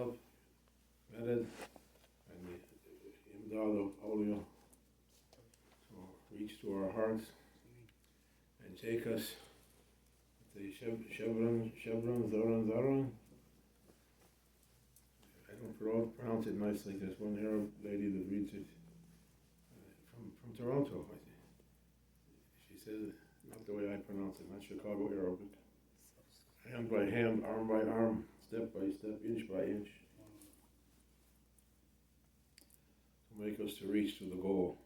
help, madad, and the imdad of awliya to reach to our hearts and take us the Shebran, Zaran. I don't pronounce it nicely. There's one Arab lady that reads it from Toronto, I think. She says, not the way I pronounce it, not Chicago Arabic. Hand by hand, arm by arm, step by step, inch by inch, to make us to reach to the goal.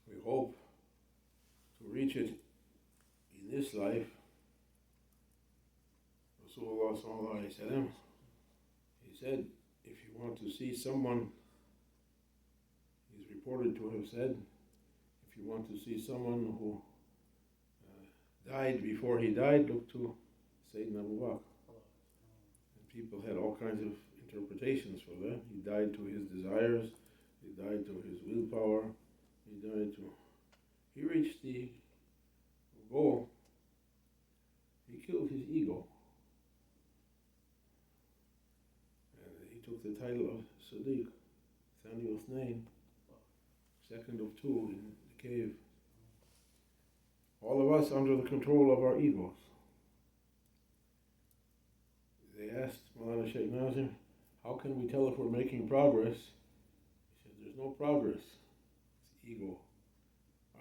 We hope to reach it in this life. Rasulullah sallallahu alaihi wasallam, he said, if you want to see someone, he's reported to have said, if you want to see someone who died before he died, look to Sayyidina Abu Bakr. And people had all kinds of interpretations for that. He died to his desires, he died to his willpower, he reached the goal, he killed his ego. And he took the title of Sadiq, Thani Uthnain, second of two in the cave. All of us under the control of our egos. They asked Maulana Shaykh Nazim, how can we tell if we're making progress? He said, there's no progress. It's ego.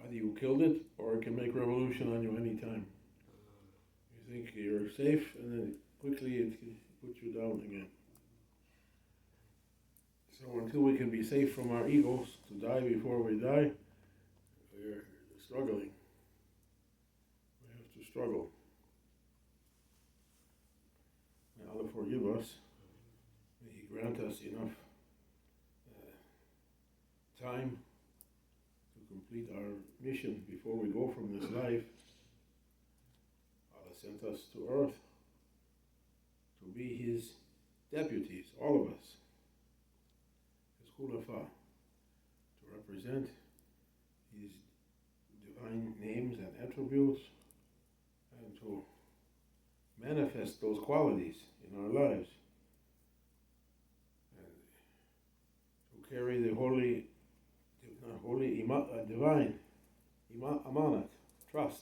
Either you killed it, or it can make revolution on you any time. You think you're safe, and then quickly it puts you down again. So until we can be safe from our egos, to die before we die, we're struggling. We have to struggle. May Allah forgive us. May He grant us enough time to complete our mission before we go from this life. Allah sent us to earth to be His deputies, all of us, His khulafa, to represent His divine names and attributes, and to manifest those qualities in our lives, and to carry the divine amanat, trust.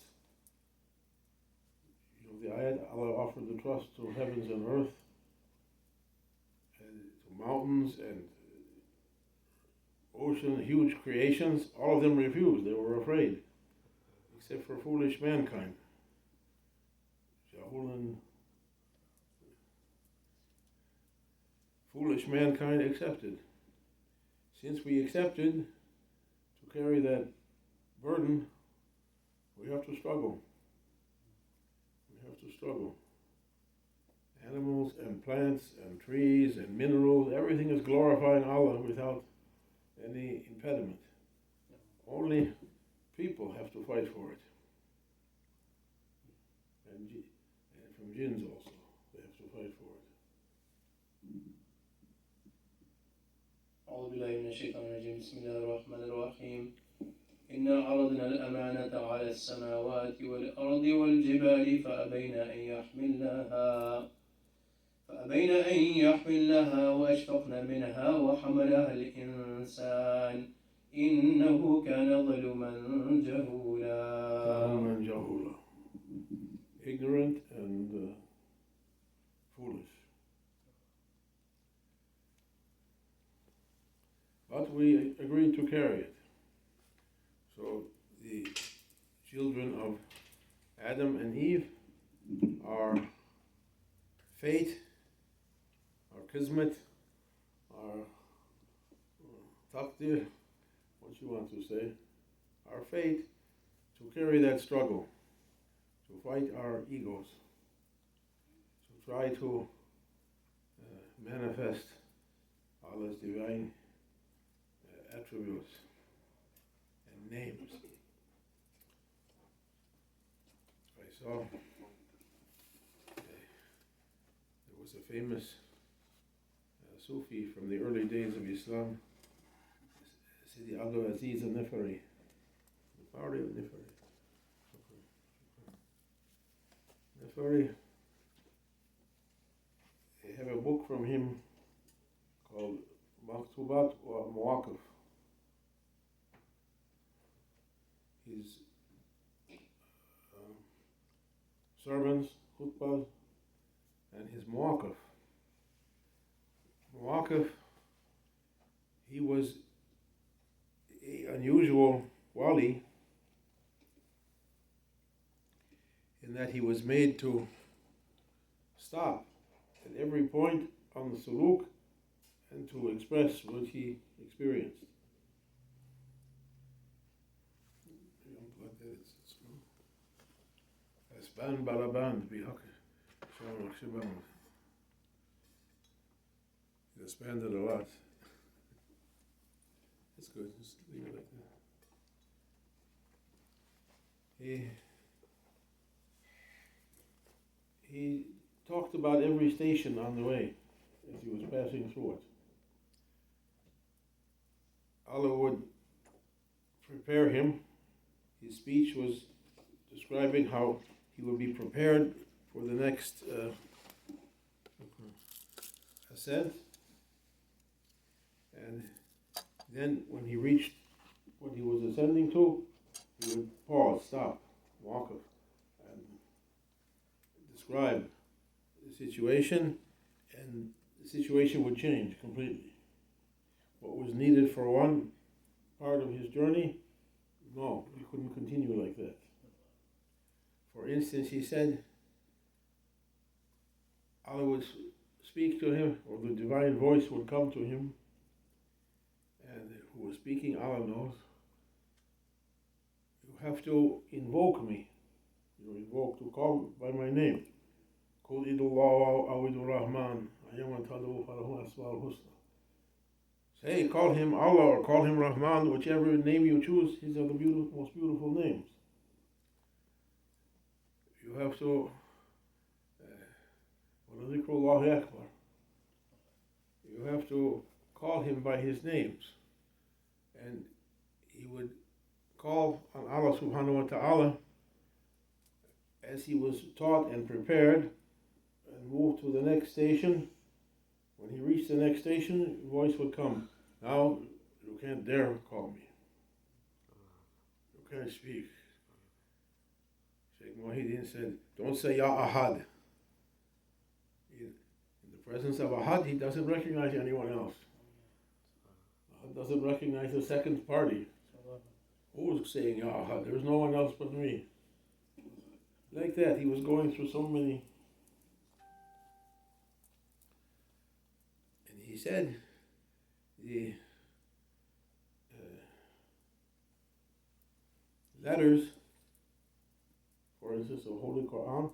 You know the ayat, Allah offered the trust to heavens and earth, and to mountains and ocean, huge creations. All of them refused, they were afraid, except for foolish mankind. Foolish mankind accepted. Since we accepted to carry that burden, we have to struggle. We have to struggle. Animals and plants and trees and minerals, everything is glorifying Allah without any impediment. Only people have to fight for it. And from jinns also, they have to fight for it. أعوذ بالله من الشيطان الرجيم بسم الله الرحمن الرحيم إنا عرضنا الأمانة على السماوات والأرض والجبال فأبين أن يحملنها وأشفقن منها وحملها الإنسان إنه كان ظلوما جهولا. Ignorant and foolish. But we agreed to carry it. So the children of Adam and Eve, our fate, our kismet, our taqdir, what you want to say, our fate, to carry that struggle, to fight our egos, to try to manifest Allah's divine attributes and names. I saw there was a famous Sufi from the early days of Islam, Sidi Abdul Aziz al-Nifari, the party of Nifari. 30, book from him called Maktubat or Mawaqif. His sermons, khutbahs, and his Mawaqif. Mawaqif, he was an unusual wali in that he was made to stop at every point on the suluk and to express what he experienced. Asban baraban bihaq shawak shiban. He expanded a lot. That's good. Just leave it like that. He talked about every station on the way as he was passing through it. Allah would prepare him. His speech was describing how he would be prepared for the next ascent. And then when he reached what he was ascending to, he would pause, stop, walk up, and describe the situation, and the situation would change completely. What was needed for one part of his journey, no, he couldn't continue like that. For instance, he said, Allah would speak to him, or the divine voice would come to him, and who was speaking, Allah knows, you have to invoke me. You invoke, to call by my name. Qul idullah awidur rahman ayyaman tad'u falahu asma'ul husna. Say, call him Allah or call him Rahman, whichever name you choose, these are the most beautiful names. You have to وَلَذِكْرُ Akbar. You have to call him by his names. And he would call on Allah subhanahu wa ta'ala as he was taught and prepared, and move to the next station. When he reached the next station, a voice would come. Now, you can't dare call me. You can't speak. Shaykh Muhyiddin said, don't say Ya Ahad. In the presence of Ahad, he doesn't recognize anyone else. Ahad doesn't recognize the second party. Who was saying Ya Ahad? There's no one else but me. Like that, he was going through so many. And he said, the letters, for instance, the Holy Quran,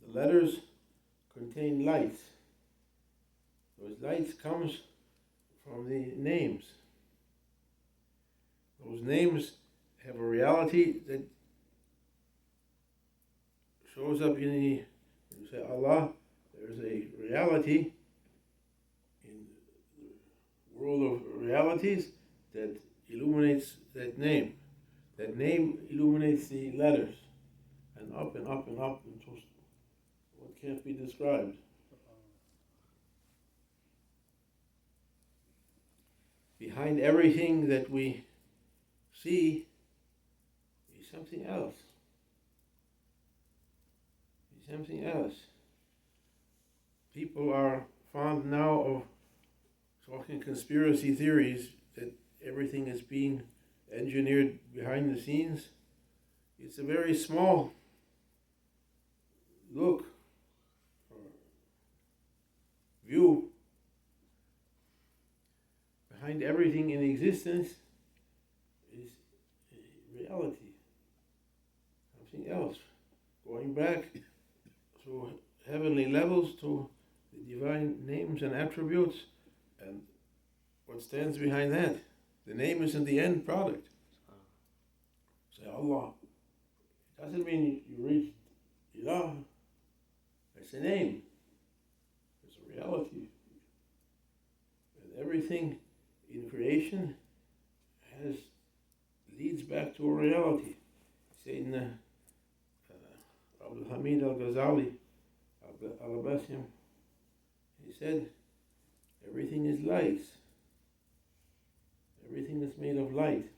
the letters contain lights. Those lights comes from the names. Those names have a reality that shows up in the, when you say Allah, there's a reality in the world of realities that illuminates that name. That name illuminates the letters, and up and up and up until what can't be described. Behind everything that we see is something else. Is something else. People are fond now of talking conspiracy theories that everything is being engineered behind the scenes. It's a very small look or view. Behind everything in existence is reality, something else, going back to heavenly levels, to the divine names and attributes, and what stands behind that. The name isn't the end product. Say Allah. It doesn't mean you reach Ilah. It's a name. It's a reality. And everything in creation leads back to a reality. Sayyidina Abdul Hamid al-Ghazali, Allah bless him, He said, everything is light. Everything is made of light.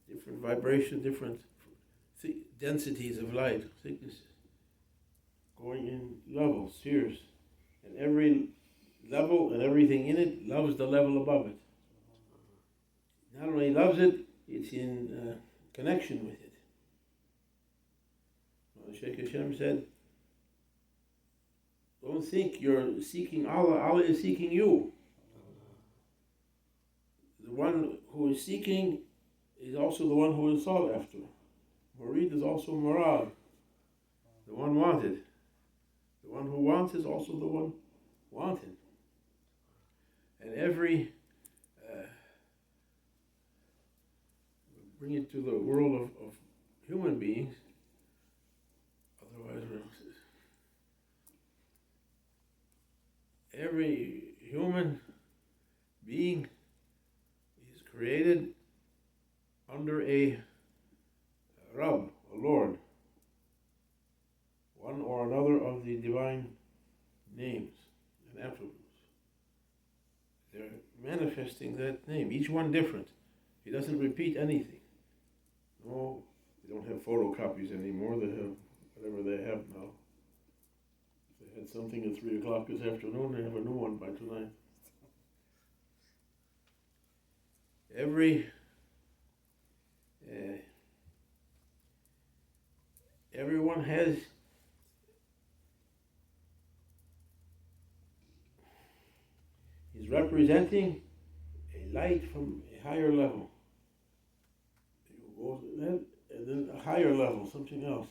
Different vibration, different densities of light, thicknesses, going in levels, spheres. And every level and everything in it loves the level above it. Not only loves it, it's in connection with it. Well, Shaykh Hashem said, don't think you're seeking Allah, Allah is seeking you. The one who is seeking is also the one who is sought after. Murid is also Murad, the one wanted. The one who wants is also the one wanted. And every, bring it to the world of human beings, otherwise every human being is created under a Rabb, a Lord, one or another of the divine names and attributes. They're manifesting that name, each one different. He doesn't repeat anything. No, they don't have photocopies anymore, they have whatever they have now. If they had something at 3 o'clock this afternoon, they have a new one by tonight. Everyone has is representing a light from a higher level. You go to that, and then a higher level, something else,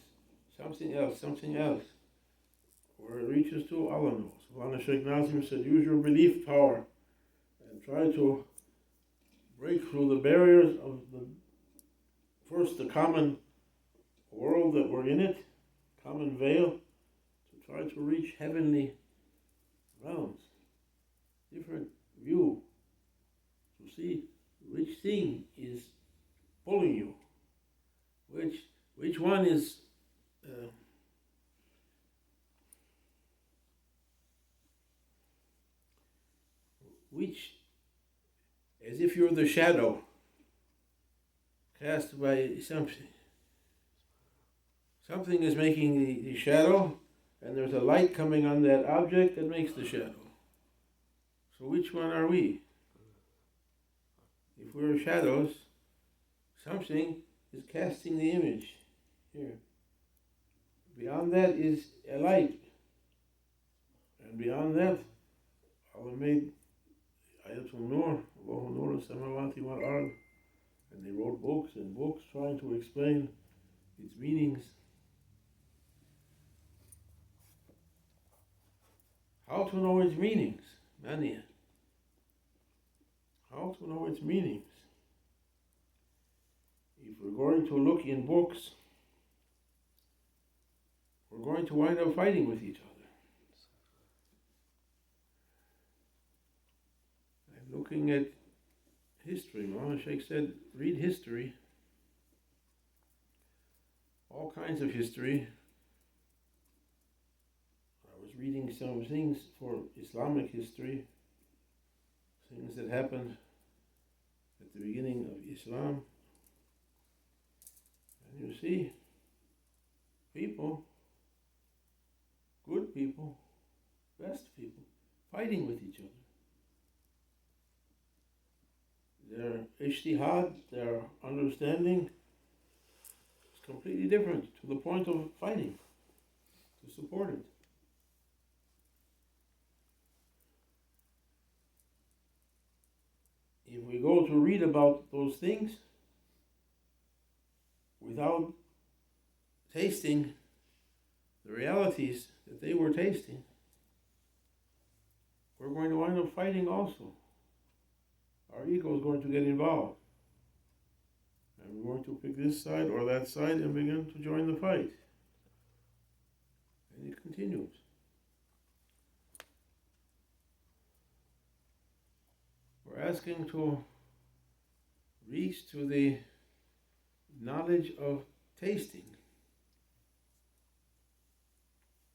where it reaches to Allah knows. One Shaykh Nazim said, use your belief power and try to break through the barriers of the common world that we're in it, common veil, to try to reach heavenly realms, different view, to see which thing is pulling you, which one is which, as if you're the shadow cast by something. Something is making the shadow, and there's a light coming on that object that makes the shadow. So which one are we? If we're shadows, something is casting the image here. Beyond that is a light. And beyond that, Allah made Ayatul Nur, Allahu Nur Samawati wal Ard, and they wrote books and books trying to explain its meanings. How to know its meanings, Mania. How to know its meanings. If we're going to look in books, we're going to wind up fighting with each other. I'm looking at history. Maulana Shaykh said, read history. All kinds of history. I was reading some things for Islamic history, things that happened at the beginning of Islam. And you see people, good people, best people, fighting with each other. Their ijtihad, their understanding is completely different, to the point of fighting to support it. If we go to read about those things without tasting the realities that they were tasting, we're going to wind up fighting also. Our ego is going to get involved. And we're going to pick this side or that side and begin to join the fight. And it continues. We're asking to reach to the knowledge of tasting.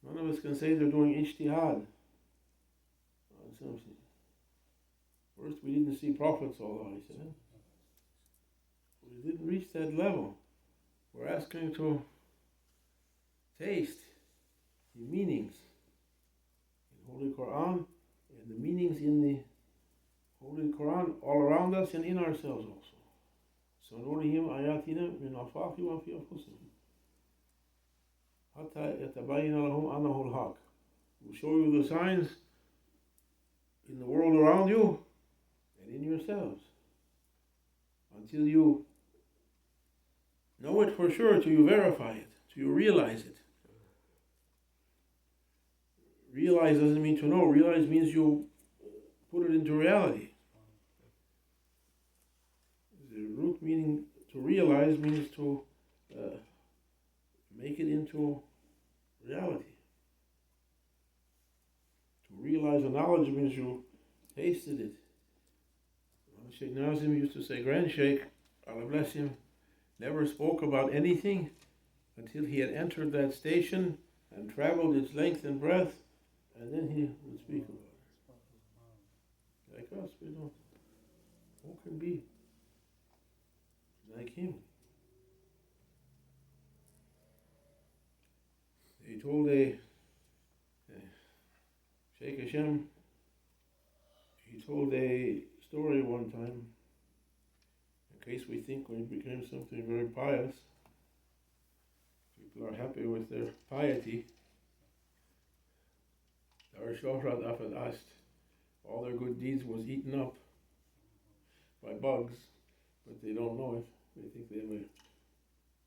None of us can say they're doing ijtihad on something. First, we didn't see prophets, we didn't reach that level. We're asking to taste the meanings in Holy Quran and the meanings in the Holy Quran all around us and in ourselves also. سنريهم آياتنا من الآفاق وفي أنفسهم حتى يتبين لهم أنه الحق. We'll show you the signs in the world around you and in yourselves until you know it for sure, till you verify it, till you realize it. Realize doesn't mean to know. Realize means you put it into reality. The root meaning to realize means to make it into reality. To realize a knowledge means you tasted it. Shaykh Nazim used to say, Grand Shaykh, Allah bless him, never spoke about anything until he had entered that station and traveled its length and breadth, and then he would speak about it. Like us, we don't. Who can be like him? He told Sheikh Hashem, he told a story one time, in case we think we became something very pious, people are happy with their piety. Our Shohrat Afad asked, all their good deeds was eaten up by bugs, but they don't know it. They think they have a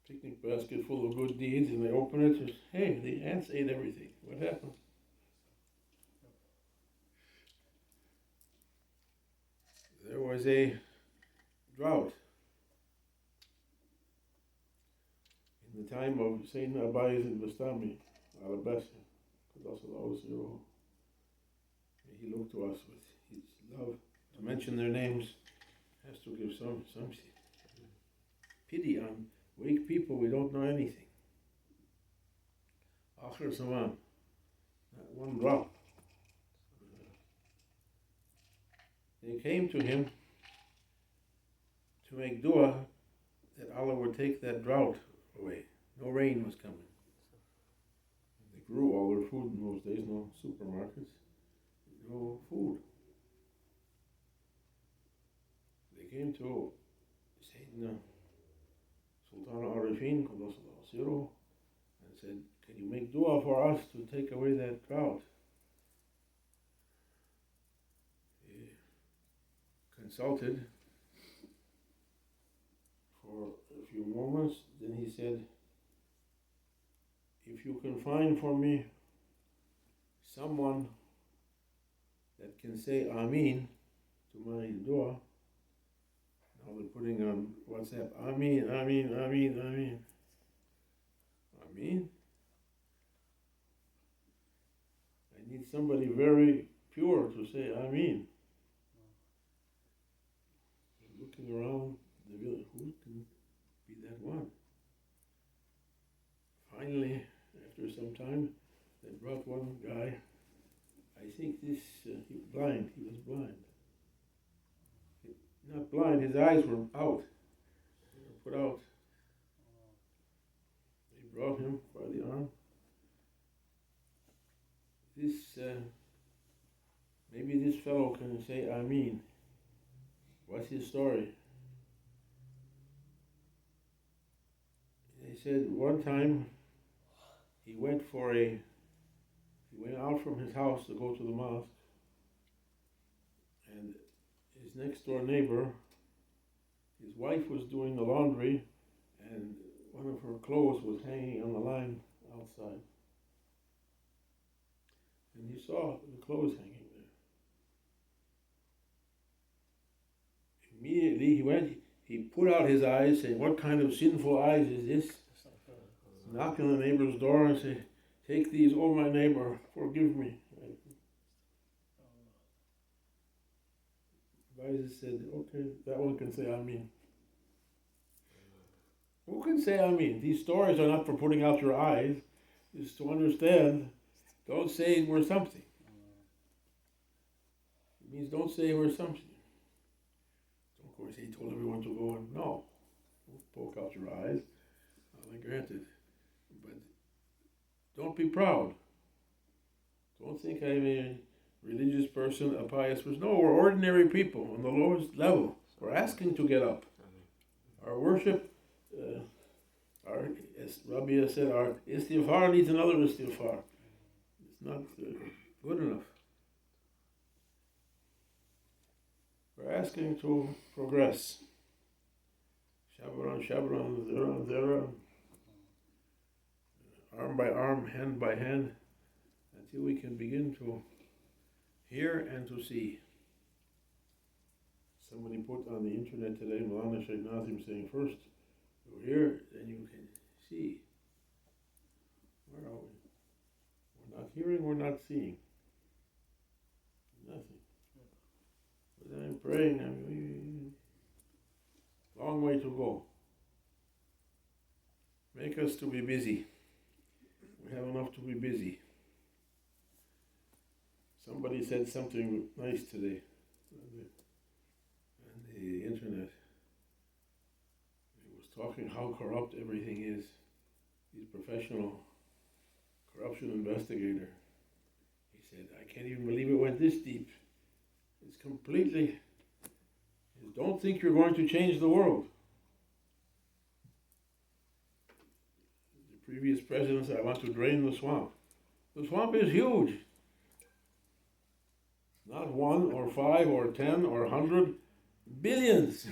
picnic basket full of good deeds, and they open it, and hey, the ants ate everything. What happened? There was a drought in the time of Sayyidina Abayaz al-Bastami, al-Abbasi, Qaddasallahu. He looked to us with his love. To mention their names has to give some pity on weak people. We don't know anything. Akhir Zaman, not one drop. They came to him to make dua that Allah would take that drought away. No rain was coming. They grew all their food in those days, no supermarkets, no food. They came to Sayyidina Sultan Arifin, Qaddasallahu Sirruh, and said, can you make dua for us to take away that drought? He consulted for a few moments, then he said, if you can find for me someone that can say Ameen to my dua. Now they're putting on WhatsApp, Ameen, Ameen, Ameen, Ameen. Ameen? I need somebody very pure to say Ameen. Looking around the village, who can be that one? Finally, after some time, they brought one guy. I think this, he was blind. Not blind, his eyes were out. They were put out. They brought him by the arm. Maybe this fellow can say Ameen. What's his story? They said one time he went out from his house to go to the mosque, and his next door neighbor, his wife was doing the laundry, and one of her clothes was hanging on the line outside. And he saw the clothes hanging there. Immediately he went, he put out his eyes, saying, what kind of sinful eyes is this? Knock on the neighbor's door and say, take these, oh my neighbor, forgive me. Abbayaz said, okay, that one can say Ameen. Who can say Ameen? These stories are not for putting out your eyes, it's to understand Don't say we're something. It means don't say we're something. Of course, he told everyone to go and no. Don't poke out your eyes. Allah granted. But don't be proud. Don't think I'm a religious person, a pious person. No, we're ordinary people on the lowest level. We're asking to get up. Our worship, as Rabbi said, our istighfar needs another istighfar. It's not good enough. We're asking to progress. Shabran, Shabran, Zera, Zera, arm by arm, hand by hand, until we can begin to hear and to see. Somebody put on the internet today, Maulana Shaykh Nazim saying, first you hear, then you can see. Where are we? We're not hearing, we're not seeing. Nothing. But I'm praying, long way to go. Make us to be busy. We have enough to be busy. Somebody said something nice today on the internet. He was talking how corrupt everything is. He's a professional corruption investigator. He said, I can't even believe it went this deep. It's completely, don't think you're going to change the world. The previous president said, I want to drain the swamp. The swamp is huge. Not 1 or 5 or 10 or 100, billions.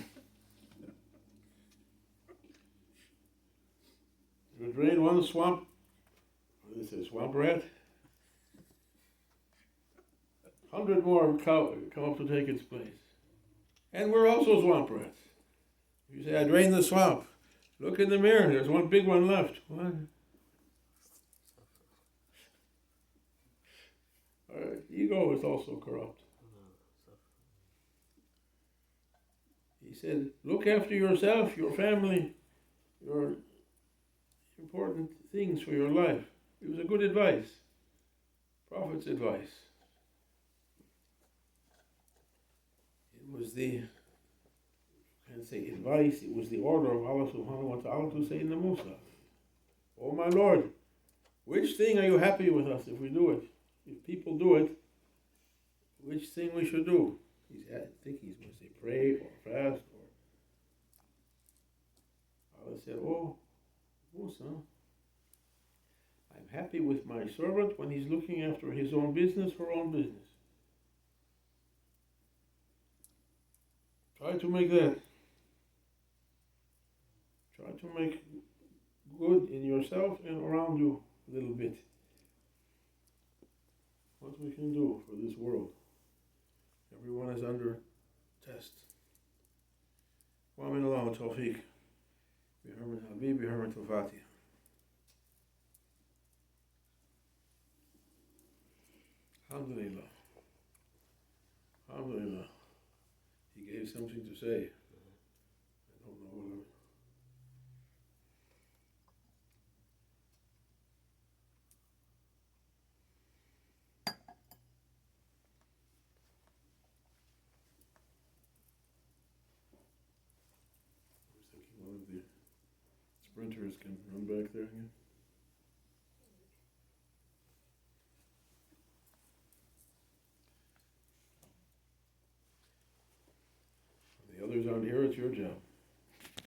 You drain one swamp, what is this, swamp rat? 100 more come up to take its place. And we're also swamp rats. You say, I drained the swamp. Look in the mirror, there's one big one left. What? Our ego is also corrupt. He said, look after yourself, your family, your important things for your life. It was a good advice. Prophet's advice. It was the, I can't say advice, it was the order of Allah subhanahu wa ta'ala to say in the Musa, oh my Lord, which thing are you happy with us if we do it? If people do it, which thing we should do? I think he's going to say pray or fast or... Allah said, oh, Musa, I'm happy with my servant when he's looking after his own business, her own business. Try to make that. Try to make good in yourself and around you a little bit. What we can do for this world. Everyone is under test. ومن الله التوفيق بحرمة الحبيب بحرمة الفاتحة. Alhamdulillah. Alhamdulillah. He gave something to say. I don't know what. I was thinking one of the sprinters can run back there again. The others aren't here, it's your job.